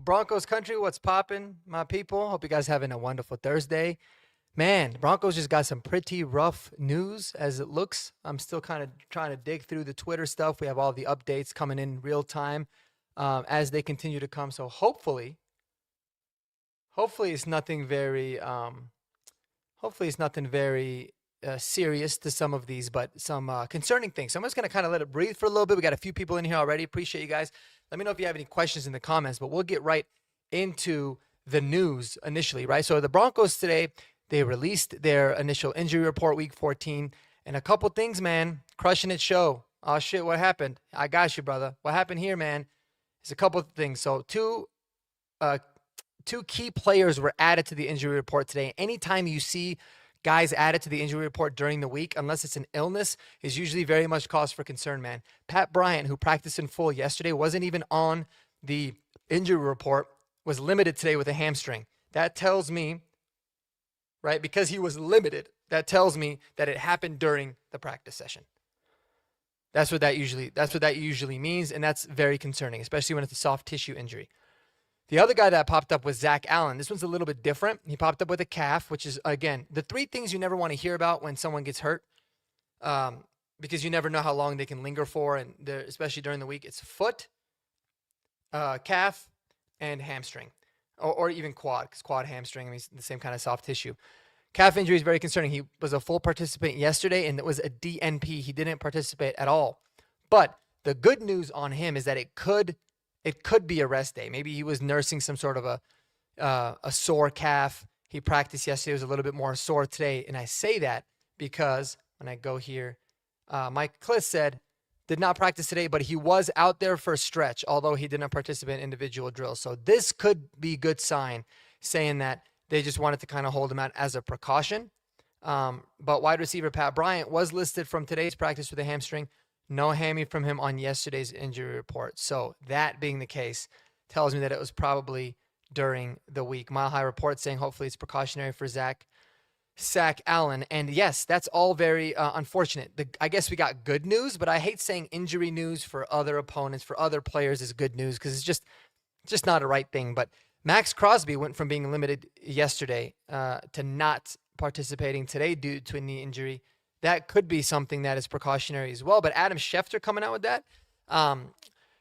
Broncos country, what's poppin', my people? Hope you guys having a wonderful Thursday. Man, Broncos just got some pretty rough news as it looks. I'm still kind of trying to dig through the Twitter stuff. We have all the updates coming in real time as they continue to come. So hopefully it's nothing very, hopefully it's nothing very serious to some of these, but some concerning things. So I'm just gonna kind of let it breathe for a little bit. We got a few people in here already. Appreciate you guys. Let me know if you have any questions in the comments, but we'll get right into the news initially, right? So the Broncos today, they released their initial injury report, week 14, and a couple things, man. Crushing it show. Oh shit, what happened? I got you, brother. What happened here, man? There's a couple of things. So uh, two key players were added to the injury report today. Anytime you see guys added to the injury report during the week, unless it's an illness, is usually very much cause for concern, man. Pat Bryant, who practiced in full yesterday, wasn't even on the injury report, was limited today with a hamstring. That tells me, right, because he was limited, that tells me that it happened during the practice session. That's what that usually means, and that's very concerning, especially when it's a soft tissue injury. The other guy that popped up was Zach Allen. This one's a little bit different. He popped up with a calf, which is, again, the three things you never want to hear about when someone gets hurt, because you never know how long they can linger for, and especially during the week. It's foot, calf, and hamstring, or even quad, because quad, hamstring, I mean, it's the same kind of soft tissue. Calf injury is very concerning. He was a full participant yesterday, and it was a DNP. He didn't participate at all. But the good news on him is that it could be a rest day. Maybe he was nursing some sort of a sore calf. He practiced yesterday. It was a little bit more sore today. And I say that because when I go here, Mike Kliss said, did not practice today, but he was out there for a stretch, although he didn't participate in individual drills. So this could be a good sign, saying that they just wanted to kind of hold him out as a precaution. But wide receiver Pat Bryant was listed from today's practice with a hamstring. No hammy from him on yesterday's injury report. So that being the case tells me that it was probably during the week. Mile High Report saying hopefully it's precautionary for Zach Allen. And yes, that's all very unfortunate. I guess we got good news, but I hate saying injury news for other opponents, for other players is good news because it's just not a right thing. But Max Crosby went from being limited yesterday to not participating today due to a knee injury. That could be something that is precautionary as well. But Adam Schefter coming out with that,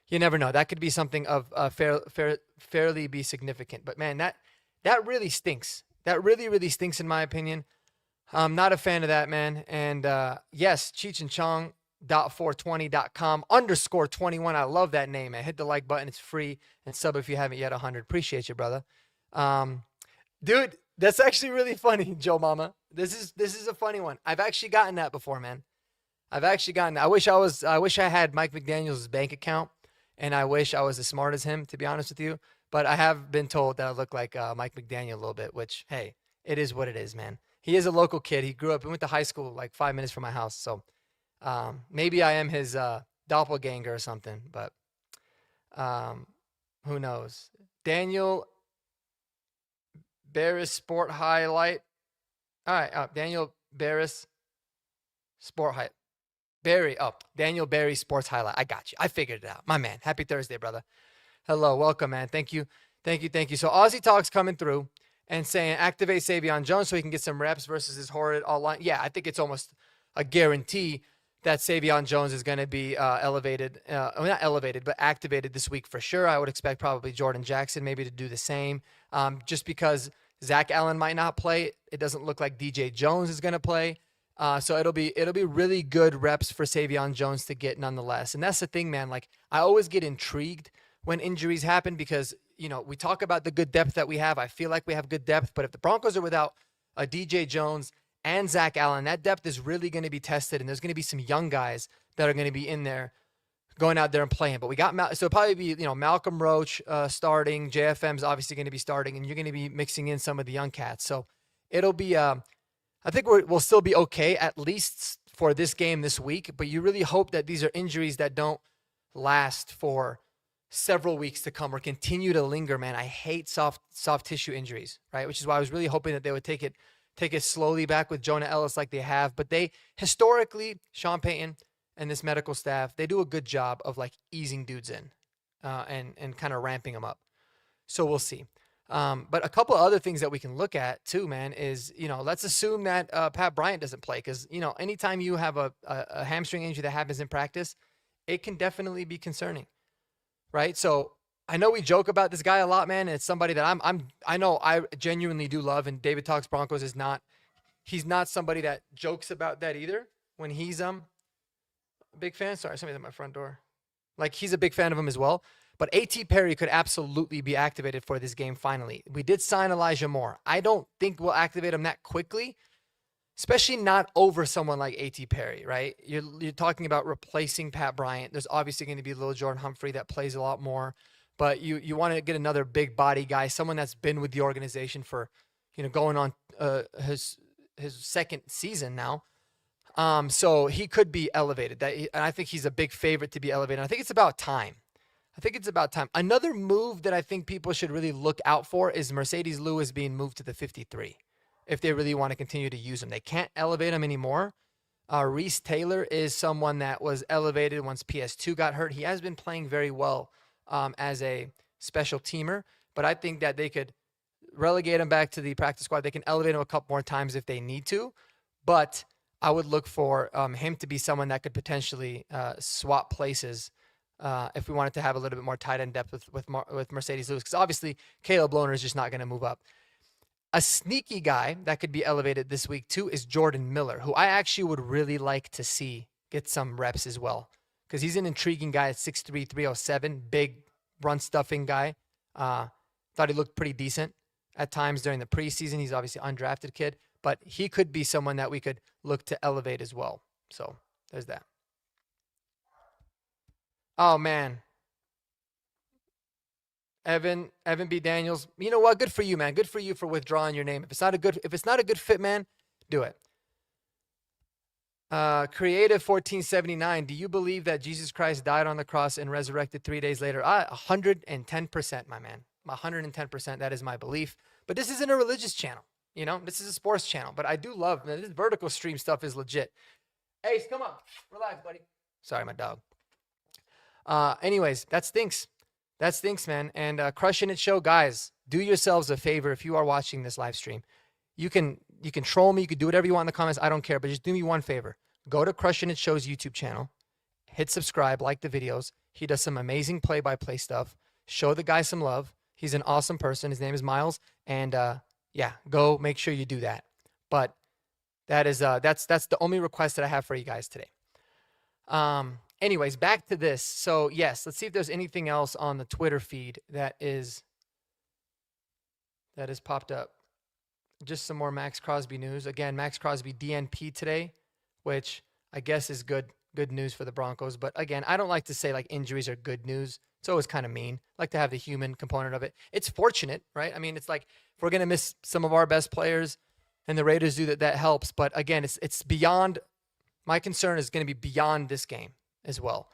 you never know. That could be something of fairly be significant. But man, that really stinks. That really stinks in my opinion. I'm not a fan of that, man. And yes, Cheech and Chong .420.com _21. I love that name, man. Hit the like button. It's free. And sub if you haven't yet. 100. Appreciate you, brother. Dude, that's actually really funny, Joe Mama. This is a funny one. I've actually gotten that before, man. I've actually gotten that. I wish I had Mike McDaniel's bank account, and I wish I was as smart as him, to be honest with you. But I have been told that I look like Mike McDaniel a little bit, which, hey, it is what it is, man. He is a local kid. He grew up and went to high school like 5 minutes from my house. So maybe I am his doppelganger or something, but who knows? Daniel Barris Sport Highlight. All right, Daniel Barris Sport Highlight. Daniel Barry Sports Highlight. I got you. I figured it out. My man. Happy Thursday, brother. Hello. Welcome, man. Thank you. So Aussie Talk's coming through and saying activate Savion Jones so he can get some reps versus his horrid all line. Yeah, I think it's almost a guarantee that Savion Jones is going to be elevated. Not elevated, but activated this week for sure. I would expect probably Jordan Jackson maybe to do the same. Just because Zach Allen might not play. It doesn't look like DJ Jones is going to play. So it'll be really good reps for Savion Jones to get nonetheless. And that's the thing, man. Like, I always get intrigued when injuries happen because, you know, we talk about the good depth that we have. I feel like we have good depth. But if the Broncos are without a DJ Jones and Zach Allen, that depth is really going to be tested. And there's going to be some young guys that are going to be in there going out there and playing. But we got so it'll probably be, you know, Malcolm Roach starting. JFM's obviously going to be starting. And you're going to be mixing in some of the young cats. So it'll be I think we'll still be okay, at least for this game this week. But you really hope that these are injuries that don't last for several weeks to come or continue to linger, man. I hate soft tissue injuries, right? Which is why I was really hoping that they would take it slowly back with Jonah Ellis like they have. But they, historically, Sean Payton and this medical staff, they do a good job of like easing dudes in and kind of ramping them up. So we'll see. But a couple of other things that we can look at too, man, is, let's assume that Pat Bryant doesn't play because, anytime you have a hamstring injury that happens in practice, it can definitely be concerning, right? So I know we joke about this guy a lot, man. And it's somebody that I know I genuinely do love, and David Talks Broncos he's not somebody that jokes about that either when he's a big fan. Sorry, somebody's at my front door. Like, he's a big fan of him as well. But A.T. Perry could absolutely be activated for this game finally. We did sign Elijah Moore. I don't think we'll activate him that quickly, especially not over someone like A.T. Perry, right? You're talking about replacing Pat Bryant. There's obviously going to be little Jordan Humphrey that plays a lot more. But you want to get another big body guy, someone that's been with the organization for, going on his second season now. So he could be elevated. And I think he's a big favorite to be elevated. I think it's about time. Another move that I think people should really look out for is Mercedes Lewis being moved to the 53 if they really want to continue to use him. They can't elevate him anymore. Reese Taylor is someone that was elevated once PS2 got hurt. He has been playing very well as a special teamer, but I think that they could relegate him back to the practice squad. They can elevate him a couple more times if they need to, but I would look for him to be someone that could potentially swap places if we wanted to have a little bit more tight end depth with Mercedes Lewis, because obviously Caleb Lohner is just not going to move up. A sneaky guy that could be elevated this week too is Jordan Miller, who I actually would really like to see get some reps as well, because he's an intriguing guy at 6'3", 307, big run stuffing guy. Thought he looked pretty decent at times during the preseason. He's obviously an undrafted kid, but he could be someone that we could look to elevate as well. So there's that. Oh, man. Evan B. Daniels. You know what? Good for you, man. Good for you for withdrawing your name. If it's not a good fit, man, do it. Creative 1479. Do you believe that Jesus Christ died on the cross and resurrected 3 days later? 110%, my man. 110%. That is my belief. But this isn't a religious channel. This is a sports channel. But I do love, man, this vertical stream stuff is legit. Ace, come on. Relax, buddy. Sorry, my dog. Anyways, that stinks. That stinks, man. And Crushing It Show, guys, do yourselves a favor if you are watching this live stream. You can troll me. You can do whatever you want in the comments. I don't care. But just do me one favor. Go to Crushing It Show's YouTube channel. Hit subscribe. Like the videos. He does some amazing play-by-play stuff. Show the guy some love. He's an awesome person. His name is Miles. And, yeah, go make sure you do that. But that is that's the only request that I have for you guys today. Anyways, back to this. So, yes, let's see if there's anything else on the Twitter feed that has popped up. Just some more Max Crosby news. Again, Max Crosby DNP today, which I guess is good news for the Broncos. But again, I don't like to say like injuries are good news. It's always kind of mean. I like to have the human component of it. It's fortunate, right? I mean, it's like if we're going to miss some of our best players and the Raiders do that helps. But again, it's beyond, my concern is going to be beyond this game as well,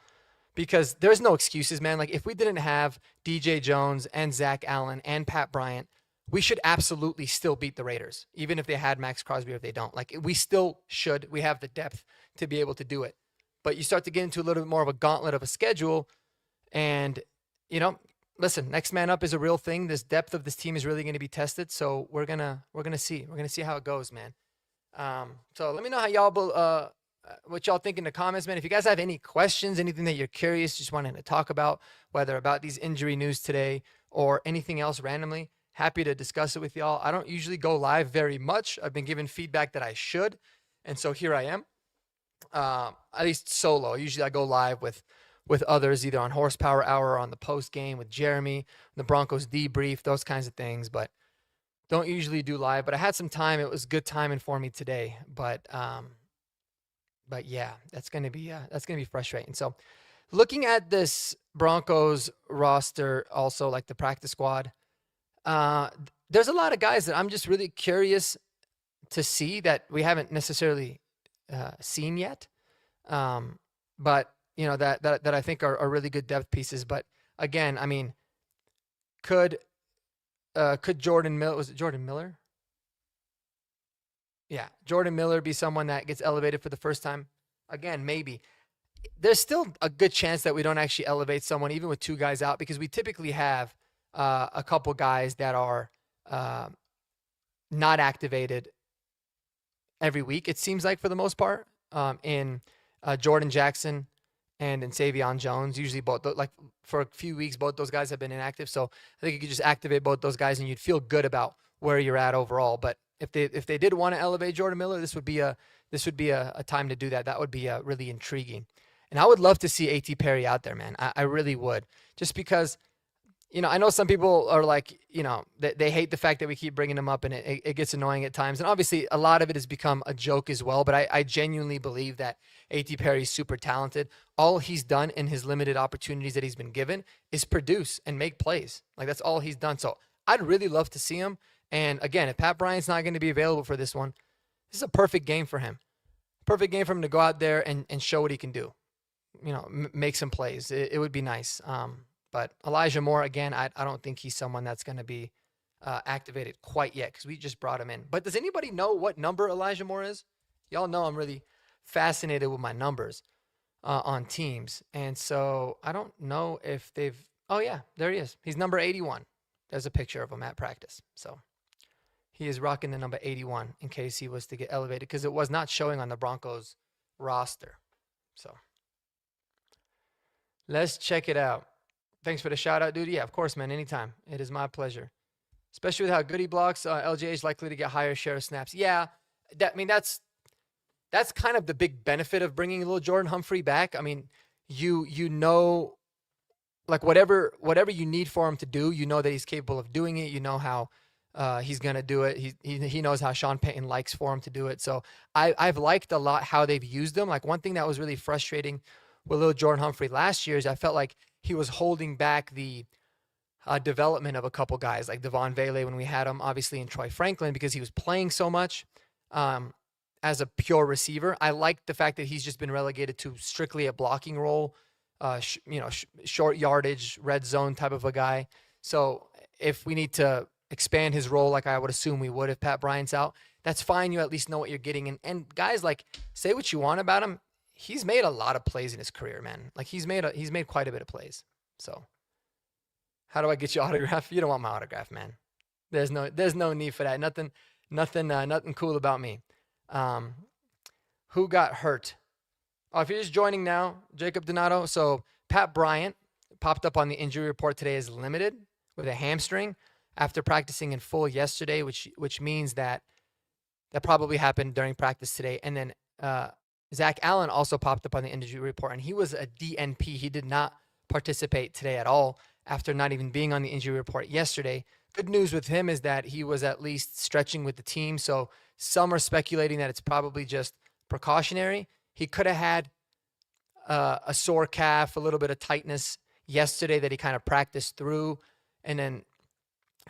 because there's no excuses, man. Like if we didn't have DJ Jones and Zach Allen and Pat Bryant, we should absolutely still beat the Raiders, even if they had Max Crosby or if they don't. Like we still should. We have the depth to be able to do it. But you start to get into a little bit more of a gauntlet of a schedule, and listen, next man up is a real thing. This depth of this team is really going to be tested. So we're gonna see how it goes, man. So let me know how y'all what y'all think in the comments, man. If you guys have any questions, anything that you're curious, just wanting to talk about, whether about these injury news today or anything else randomly, happy to discuss it with y'all. I don't usually go live very much. I've been given feedback that I should, and so here I am. At least solo. Usually I go live with others, either on Horsepower Hour or on the post game with Jeremy, the Broncos debrief, those kinds of things. But don't usually do live. But I had some time. It was good timing for me today. But yeah, that's gonna be frustrating. So, looking at this Broncos roster, also like the practice squad, there's a lot of guys that I'm just really curious to see that we haven't necessarily seen yet. But that I think are really good depth pieces. But again, I mean, could Jordan Miller, was it Jordan Miller? Yeah, Jordan Miller be someone that gets elevated for the first time? Again, maybe. There's still a good chance that we don't actually elevate someone, even with two guys out, because we typically have a couple guys that are not activated every week, it seems like, for the most part, in Jordan Jackson and in Savion Jones. Usually both, like for a few weeks, both those guys have been inactive. So I think you could just activate both those guys and you'd feel good about where you're at overall. But if they did want to elevate Jordan Miller, this would be a time to do that. That would be really intriguing. And I would love to see A.T. Perry out there, man. I really would. Just because, I know some people are like, they hate the fact that we keep bringing him up and it gets annoying at times. And obviously a lot of it has become a joke as well. But I genuinely believe that A.T. Perry is super talented. All he's done in his limited opportunities that he's been given is produce and make plays. Like, that's all he's done. So I'd really love to see him. And again, if Pat Bryant's not going to be available for this one, this is a perfect game for him. Perfect game for him to go out there and show what he can do. Make some plays. It would be nice. But Elijah Moore, again, I don't think he's someone that's going to be activated quite yet because we just brought him in. But does anybody know what number Elijah Moore is? Y'all know I'm really fascinated with my numbers on teams. And so I don't know if they've – oh, yeah, there he is. He's number 81. There's a picture of him at practice. So he is rocking the number 81 in case he was to get elevated because it was not showing on the Broncos roster. So let's check it out. Thanks for the shout out, dude. Yeah, of course, man. Anytime. It is my pleasure. Especially with how good he blocks. LJ is likely to get higher share of snaps. Yeah, that's kind of the big benefit of bringing little Jordan Humphrey back. I mean, like whatever you need for him to do, that he's capable of doing it. You know how he's gonna do it. He knows how Sean Payton likes for him to do it. So I've liked a lot how they've used him. Like, one thing that was really frustrating with little Jordan Humphrey last year is I felt like he was holding back the development of a couple guys like Devon Vele when we had him, obviously, in Troy Franklin, because he was playing so much as a pure receiver. I like the fact that he's just been relegated to strictly a blocking role, short yardage, red zone type of a guy. So if we need to expand his role, like I would assume we would if Pat Bryant's out, that's fine. You at least know what you're getting. And guys, like, say what you want about him, he's made a lot of plays in his career, man. Like, he's made quite a bit of plays. So how do I get your autograph? You don't want my autograph, man. There's no need for that. Nothing cool about me. Who got hurt? Oh, if you're just joining now, Jacob Donato. So Pat Bryant popped up on the injury report today as limited with a hamstring after practicing in full yesterday, which means that probably happened during practice today. And then Zach Allen also popped up on the injury report, and he was a DNP. He did not participate today at all after not even being on the injury report yesterday. Good news with him is that he was at least stretching with the team, so some are speculating that it's probably just precautionary. He could have had a sore calf, a little bit of tightness yesterday that he kind of practiced through, and then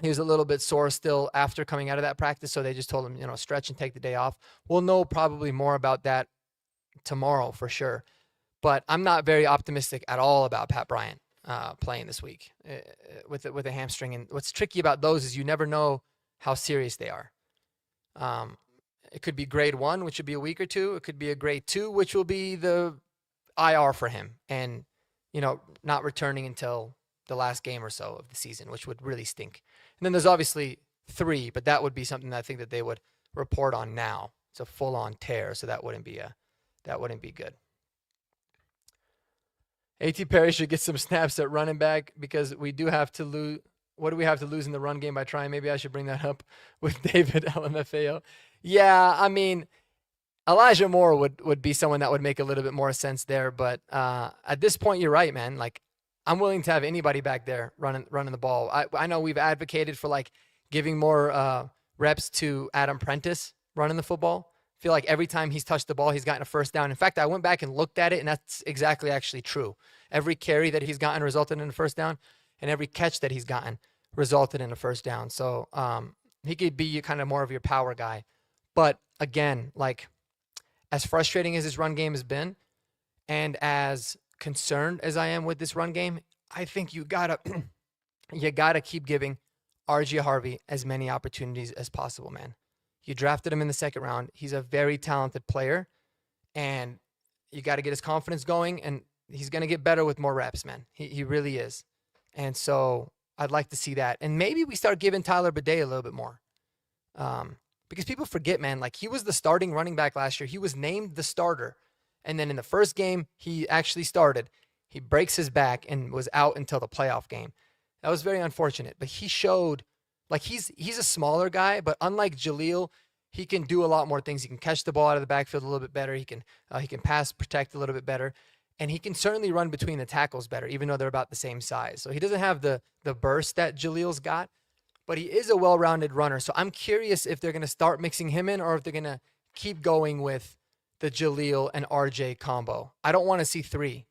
he was a little bit sore still after coming out of that practice, so they just told him, stretch and take the day off. We'll know probably more about that tomorrow for sure. But I'm not very optimistic at all about Pat Bryant playing this week with a hamstring. And what's tricky about those is you never know how serious they are. It could be grade 1, which would be a week or two. It could be a grade 2, which will be the IR for him. And, not returning until the last game or so of the season, which would really stink. And then there's obviously 3, but that would be something that I think that they would report on now. It's a full-on tear, so that wouldn't be good. A.T. Perry should get some snaps at running back because we do have to lose. What do we have to lose in the run game by trying? Maybe I should bring that up with David LMFAO. Yeah, I mean, Elijah Moore would be someone that would make a little bit more sense there. But at this point, you're right, man. Like, I'm willing to have anybody back there running the ball. I know we've advocated for, like, giving more reps to Adam Prentice running the football. I feel like every time he's touched the ball, he's gotten a first down. In fact, I went back and looked at it, and that's exactly actually true. Every carry that he's gotten resulted in a first down, and every catch that he's gotten resulted in a first down. So he could be kind of more of your power guy. But again, like, as frustrating as his run game has been, and as concerned as I am with this run game, I think you gotta keep giving RG Harvey as many opportunities as possible, man. You drafted him in the second round. He's a very talented player, and you got to get his confidence going, and he's going to get better with more reps, man. He really is. And so I'd like to see that. And maybe we start giving Tyler Bidet a little bit more. Because people forget, man, like he was the starting running back last year. He was named the starter. And then in the first game, he actually started. He breaks his back and was out until the playoff game. That was very unfortunate. But he showed, like he's a smaller guy, but unlike Jaleel, he can do a lot more things. He can catch the ball out of the backfield a little bit better. He can pass protect a little bit better. And he can certainly run between the tackles better, even though they're about the same size. So he doesn't have the burst that Jaleel's got, but he is a well-rounded runner. So I'm curious if they're going to start mixing him in or if they're going to keep going with the Jaleel and RJ combo. I don't want to see three.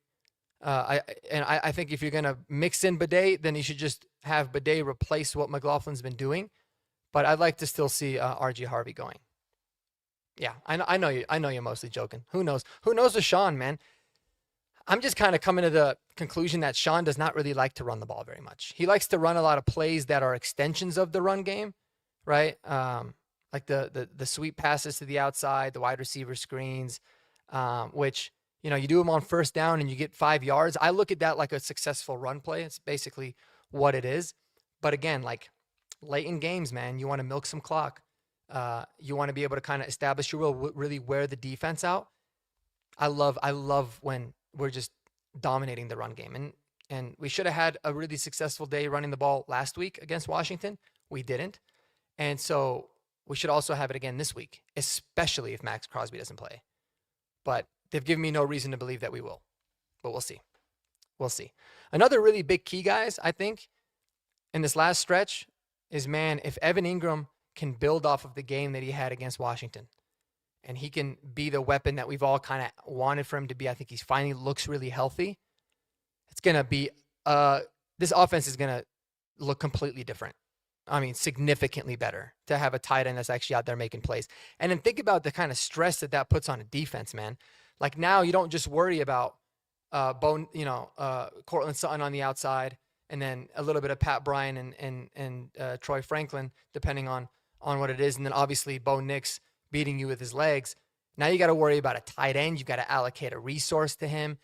I think if you're going to mix in Bidet, then you should just have Bidet replace what McLaughlin's been doing. But I'd like to still see RJ Harvey going. Yeah, I know you're mostly joking. Who knows? Who knows with Sean, man? I'm just kind of coming to the conclusion that Sean does not really like to run the ball very much. He likes to run a lot of plays that are extensions of the run game, right? Like the sweep passes to the outside, the wide receiver screens, which, you know, you do them on first down and you get 5 yards. I look at that like a successful run play. It's basically what it is. But again, like late in games, man, you want to milk some clock. You want to be able to kind of establish your will, really wear the defense out. I love when we're just dominating the run game. And we should have had a really successful day running the ball last week against Washington. We didn't. And so we should also have it again this week, especially if Max Crosby doesn't play. But they've given me no reason to believe that we will. But we'll see. We'll see. Another really big key, guys, I think, in this last stretch is, man, if Evan Ingram can build off of the game that he had against Washington, and he can be the weapon that we've all kind of wanted for him to be. I think he's finally looks really healthy. It's going to be, this offense is going to look completely different. I mean, significantly better to have a tight end that's actually out there making plays. And then think about the kind of stress that puts on a defense, man. Like now you don't just worry about Cortland Sutton on the outside and then a little bit of Pat Bryant and Troy Franklin, depending on what it is. And then obviously Bo Nix beating you with his legs. Now you got to worry about a tight end. You've got to allocate a resource to him.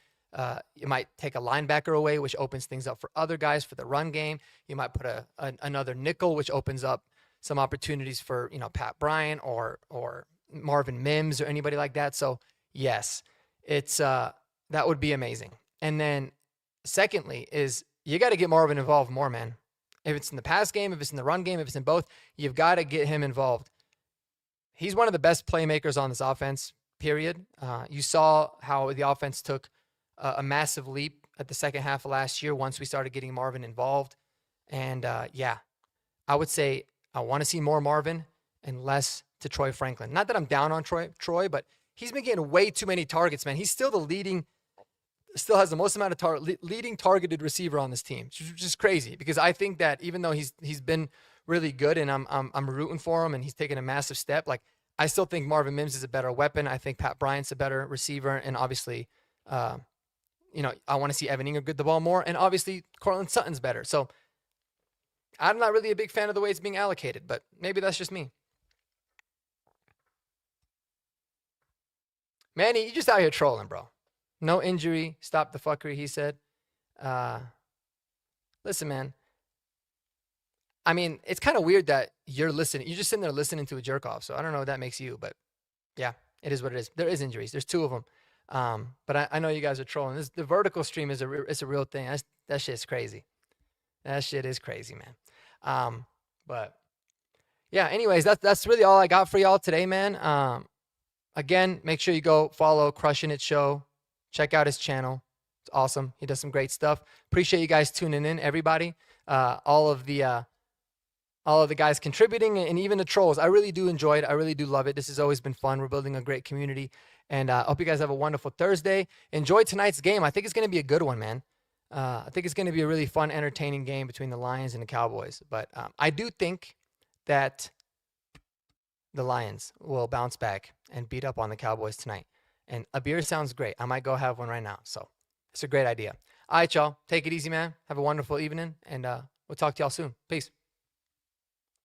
You might take a linebacker away, which opens things up for other guys for the run game. You might put another nickel, which opens up some opportunities for, Pat Bryant or Marvin Mims or anybody like that. So yes, it's that would be amazing. And then secondly is you got to get Marvin involved more, man. If it's in the pass game, if it's in the run game, if it's in both, you've got to get him involved. He's one of the best playmakers on this offense, period. You saw how the offense took a massive leap at the second half of last year once we started getting Marvin involved. And, I would say I want to see more Marvin and less to Troy Franklin. Not that I'm down on Troy, but he's been getting way too many targets, man. He's still still has the most amount of leading targeted receiver on this team, which is crazy because I think that even though he's been really good and I'm rooting for him and he's taking a massive step, like I still think Marvin Mims is a better weapon. I think Pat Bryant's a better receiver, and obviously I want to see Evan Ingram get the ball more, and obviously Cortland Sutton's better. So I'm not really a big fan of the way it's being allocated, but maybe that's just me. Manny, you just out here trolling, bro. No injury, stop the fuckery, he said. Listen, man. I mean, it's kind of weird that you're listening. You're just sitting there listening to a jerk off. So I don't know what that makes you, but yeah, it is what it is. There is injuries. There's 2 of them. But I know you guys are trolling. The vertical stream is a real thing. That shit's crazy. That shit is crazy, man. But yeah, anyways, that's really all I got for y'all today, man. Again, make sure you go follow Crushing It Show. Check out his channel. It's awesome. He does some great stuff. Appreciate you guys tuning in, everybody. All of the guys contributing and even the trolls. I really do enjoy it. I really do love it. This has always been fun. We're building a great community. And I hope you guys have a wonderful Thursday. Enjoy tonight's game. I think it's going to be a good one, man. I think it's going to be a really fun, entertaining game between the Lions and the Cowboys. But I do think that the Lions will bounce back and beat up on the Cowboys tonight. And a beer sounds great. I might go have one right now. So it's a great idea. All right, y'all. Take it easy, man. Have a wonderful evening. And we'll talk to y'all soon. Peace.